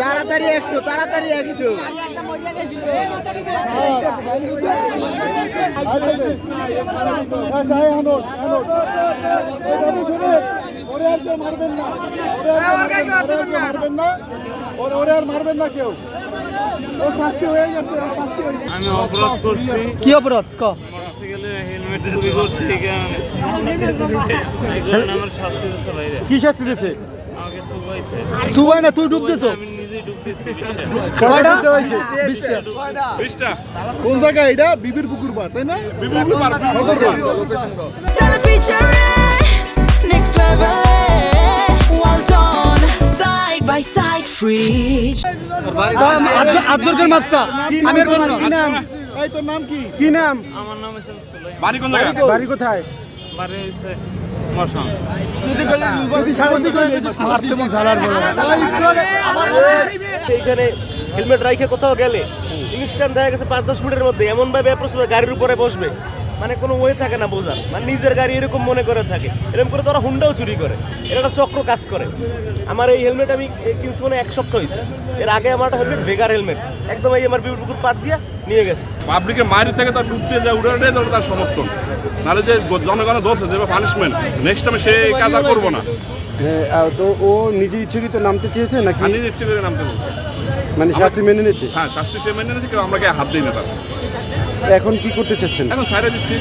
তাড়াতাড়ি 100 তাড়াতাড়ি 100 মারবেন না কেউ, ও শাস্তি হয়ে গেছে। আমি অপরাধ করছি। কি অপরাধ ক? মোটরসাইকেলে হেলমেট চুরি করছি, এই কারণে আমার শাস্তি দিচ্ছে বাইরে। কি শাস্তি দিছে? আমাকে চুবাইছে। চুবাই না, তুই ডুব দিছো? আমি নিজেই ডুব দিচ্ছি। কয়টা? 20টা। কোন জায়গায় এটা? বিবির পুকুর পার, তাই না? বিবির পুকুর পার। Stella featuring next level. Well done, side by side, free. Abdul মাপসা আমের কোন নাম? এই তোর নাম কি? কি নাম? আমার নাম হচ্ছে সুলাইমান। বাড়ি কোন জায়গায়? বাড়ি কোথায়? বাড়ি হচ্ছে মশান। যদি স্বাগতিক হয়ে মারতে মন ঝালার বলে। এইখানে হেলমেট রাইখে কোথাও গেলে ইনস্ট্যান্ট দেখা গেছে 5-10 মিনিটের মধ্যে এমন ভাবে অ্যাপ্রোচ করে গাড়ির উপরে বসবে, মানে কোনো ওয়ে থাকে না বোঝার, মানে নিজের গাড়ি এরকম মনে করে থাকে। এরকম করে তারা হুন্ডাও চুরি করে, এটা একটা চক্র কাজ করে। আমার এই হেলমেট আমি কিনছি মানে 1 সপ্তাহ হয়েছে। এর আগে আমার একটা হেলমেট ভেগার হেলমেট একদম এই আমার বিপুর পুকুর পাট দিয়ে নিয়ে গেছে। পাবলিকের মায়ের থেকে তার ডুবতে যায়, উড়াটাই ধরো তার সমর্থন, নাহলে যে জনগণের দোষ দেবে পানিশমেন্ট, নেক্সট টাইমে সে কাজ আর করবো না। তো ও নিজে ইচ্ছাকৃত নামতে চেয়েছে নাকি? আর নিজে ইচ্ছে করে নামতে বলছে। মানে শাস্তি মেনে নিয়েছে? হ্যাঁ, শাস্তি সে মেনে নিয়েছে, কেউ আমরা হাত দিই না তার। এখন কি করতে চাচ্ছেন? এখন ছাড়া দিচ্ছি।